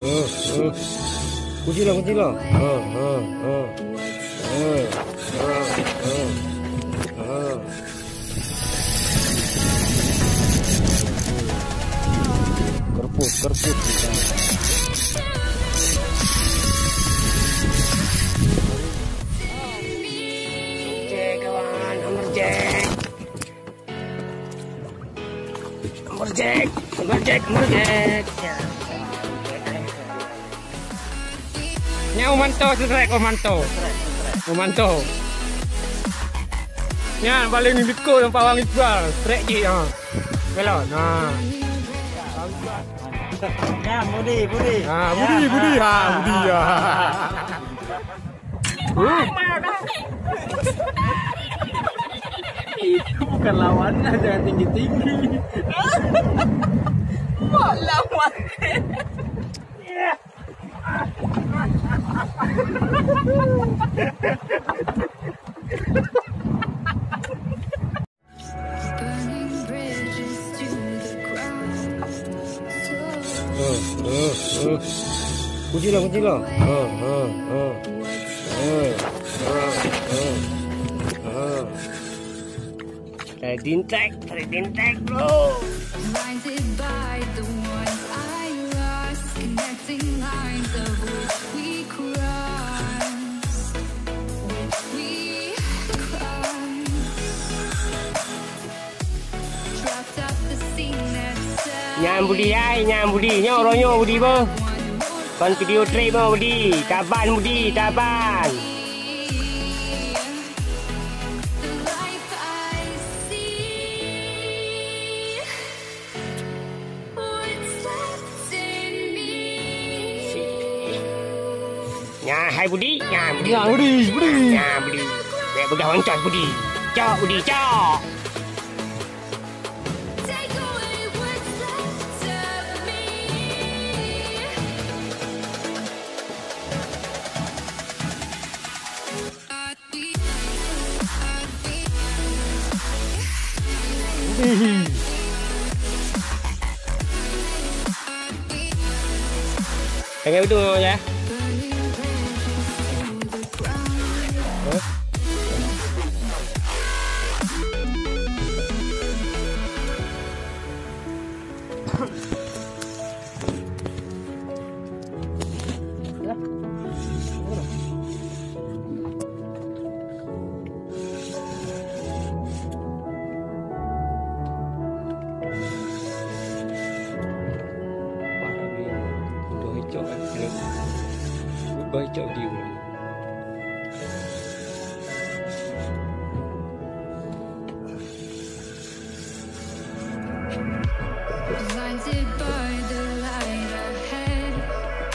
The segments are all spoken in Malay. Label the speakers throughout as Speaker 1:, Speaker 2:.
Speaker 1: Kunci lah, kunci lah. Kerput, kerput. Jack, kawan, nomor Jack. Nomor Jack, nomor Jack, nomor Jack. Ya. Nya umanto setrek umanto. Nya paling diko yang pawang Iqbal, trek ji ha. Belon. Nah.
Speaker 2: Ya, Budi.
Speaker 1: Budi ha, Budi ya.
Speaker 2: Itu bukan lawannya, jangan tinggi-tinggi.
Speaker 3: Mau lawan.
Speaker 1: Kunci lah, kunci lah. Dintek bro.
Speaker 4: Blinded by the ones I lost, connecting lines of which we crossed, dropped off the scene that's
Speaker 1: Nyam Budi ai, nyam Budi, nyo ronyo Budi bo. Kon video trip mo Budi, taban Budi, taban.
Speaker 4: the life I see. What's left in me?
Speaker 1: Nya hai Budi, nya Budi.
Speaker 2: Ya, Budi.
Speaker 1: Nya Budi. Dek begawan cos Budi. Cok Budi, cok.
Speaker 4: Take away what's left of me.
Speaker 1: Pengen itu ya. Bocok dia.
Speaker 4: Blinded by the light ahead,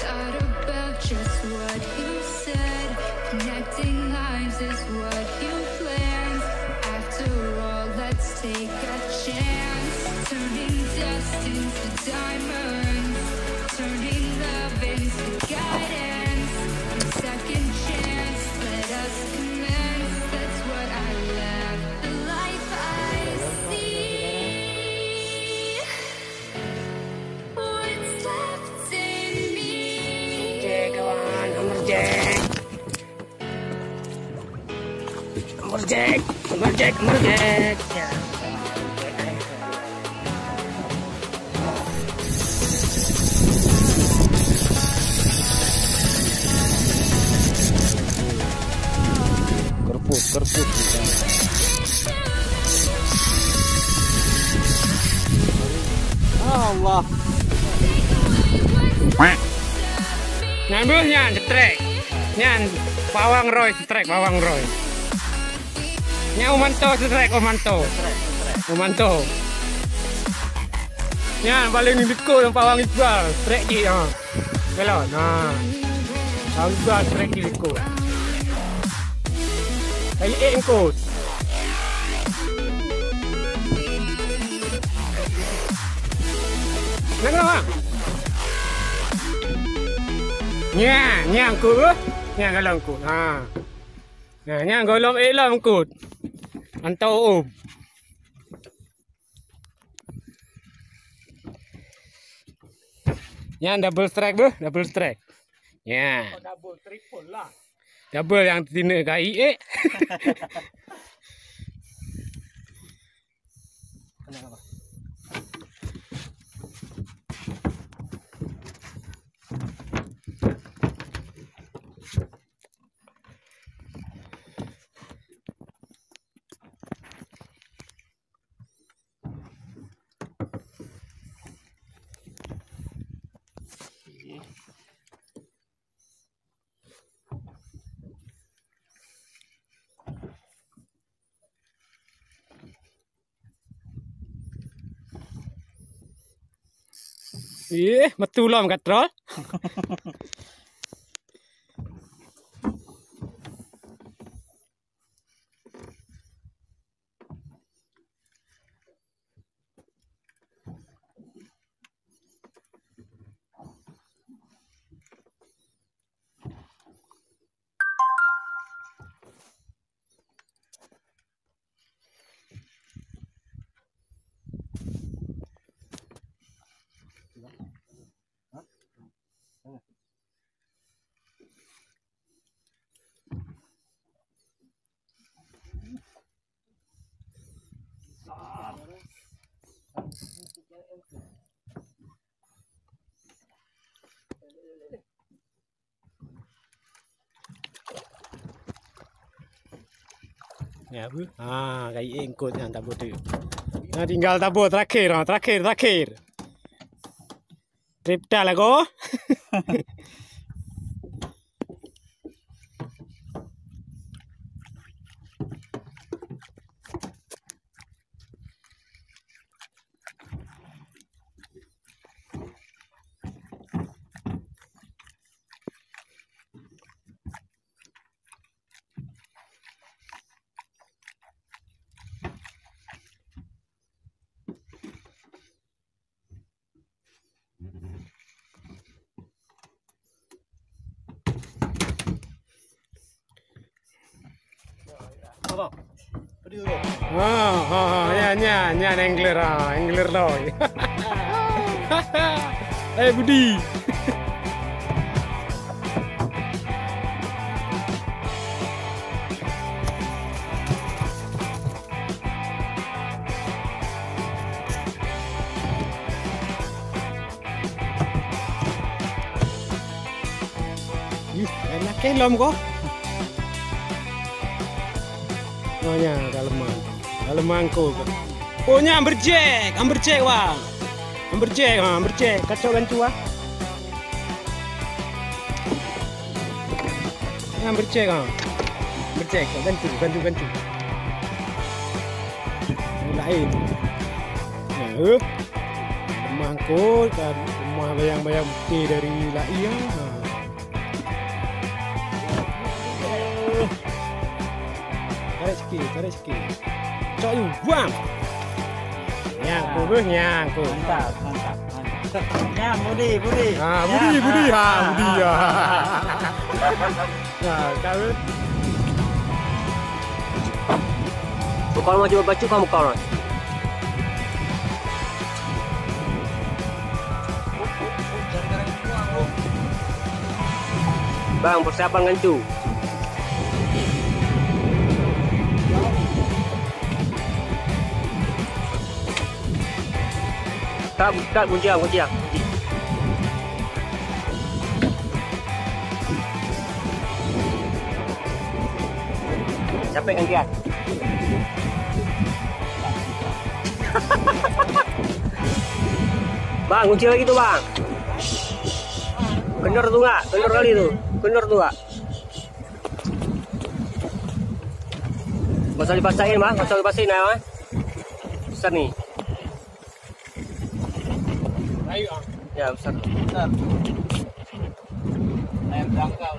Speaker 4: thought about just what you said. Connecting lives is what you planned. After all, let's take a chance. Turning dust into diamonds, turning love into guidance. A second chance, let us commence. That's what I love. The life I see. What's left in me?
Speaker 1: Jack, kawan, nomor Jack. Nomor Jack, nomor Jack, nomor Jack. Ya. Kerput.
Speaker 2: Allah.
Speaker 1: Ngambil nyan setrek. Nyan pawang Roy setrek, pawang Roy. Nya umanto setrek, umanto. Nyan paling diko yang pawang Iqbal, setrek ji ha. Belon. Nah. Pawang Iqbal setrek ji diko. Kayak engkot. Nang. Nya angkut. Nya galong angkut. Ha. Nah, nya golong elam angkut. Antau Yang double strike beuh, double strike. Ya.
Speaker 2: Double triple lah.
Speaker 1: Double yang tina kai
Speaker 2: Kenapa?
Speaker 1: metu lom katrol. Ya bu, kayak ingkut yang tabur tu. Nah tinggal tabur terakhir, terakhir. Tripta lah ko.
Speaker 2: Apa?
Speaker 1: Nya angler lo. Budi. Enak lom ko. Oh ya, dalemang ko. Oh nya amberjek bang. Amberjek, kacau gancu ah. Amberjek gancu. Lain. Ya, mangkut dan rumah bayang-bayang putih dari Lai. Tarik sikit. Cok you, buang. Nyangku.
Speaker 2: Mantap. Ya, Budi.
Speaker 1: Budi. Budi ya. Nah, kau.
Speaker 3: Kalau mau coba baca kamu kawan. Bang, persiapan gancu. Kat kunci. Capek gantian. Bang, kunci lagi tuh bang. Kendor tuh nggak? Kendor kali tuh. Kendor tuh nggak? Nggak usah dipasain bang, nggak usah dipasain ya bang. Besar nih.
Speaker 1: Ayo.
Speaker 3: Ya besar.
Speaker 2: Ayam jangkau.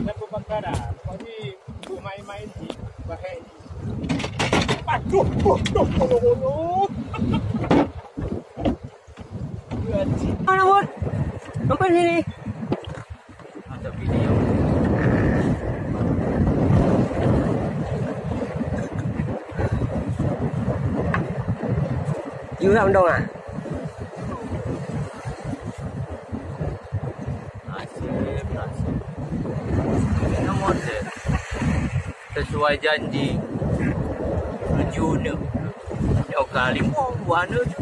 Speaker 1: Lepas bakara, pagi main di bahaya. Aduh.
Speaker 3: Mana bud? Sampai sini.
Speaker 2: Ada video.
Speaker 3: You tak mendong ah?
Speaker 2: Nasib. Ini model. Sesuai janji. Juna. Jauh kali mau mana tu.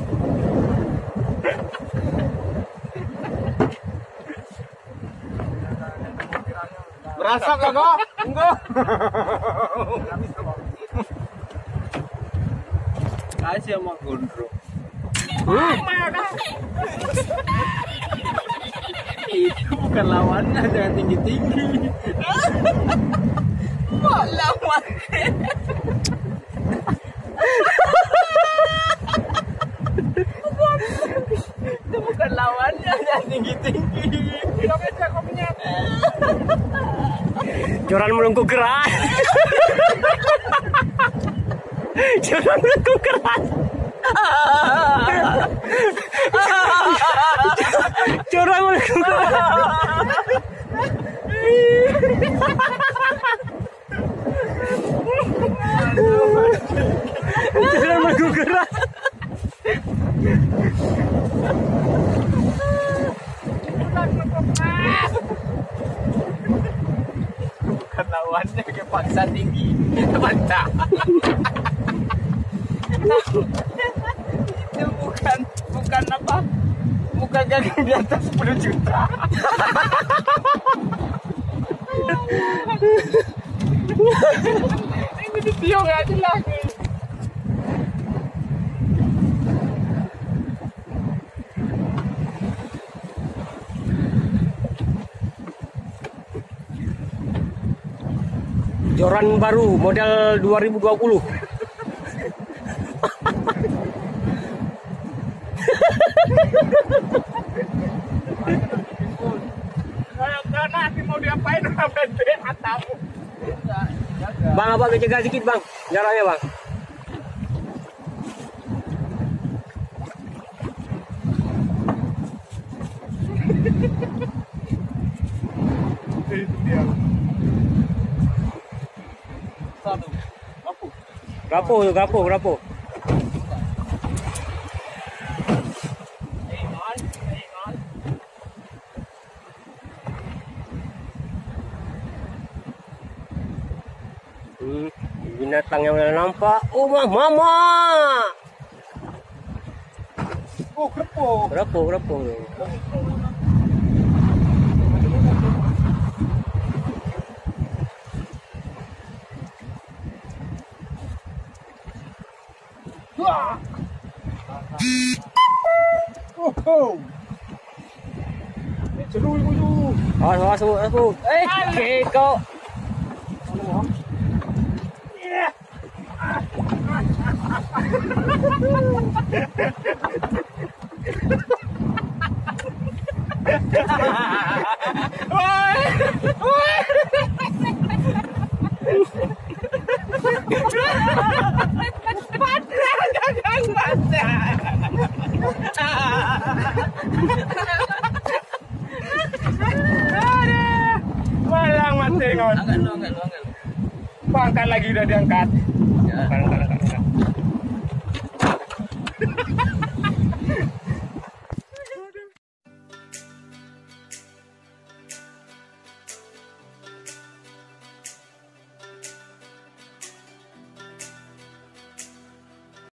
Speaker 1: Berasap lah kok. Enggak.
Speaker 2: Kasih sama gondrong. Itu bukan lawannya, jangan tinggi-tinggi. Lawan. Itu bukan lawannya, jangan tinggi-tinggi. Kopinya.
Speaker 3: Joran melengkung keras. Joran melengkung keras. Joran melengkung keras. Joran melengkung keras.
Speaker 2: Bukan lawannya, kayak paksa tinggi. Mantap. Itu bukan apa? Bukan gagang di atas 10 juta. Ini di tiong aja lagi.
Speaker 3: Joran baru model 2020.
Speaker 1: Karena nanti mau diapain sampai matamu.
Speaker 3: Bang, abang jaga sedikit bang, jaraknya bang.
Speaker 2: Satu.
Speaker 3: Rapuh tu, rapuh. Binatang yang nampak. Oh, mama.
Speaker 1: Oh, kepo.
Speaker 3: Rapuh tu.
Speaker 1: Oh. Celuy dulu.
Speaker 3: Awas. Kau.
Speaker 1: Malang mati ngon.
Speaker 2: Angkat lu.
Speaker 1: Angkat lagi udah diangkat.
Speaker 2: Ya.
Speaker 1: Angkat.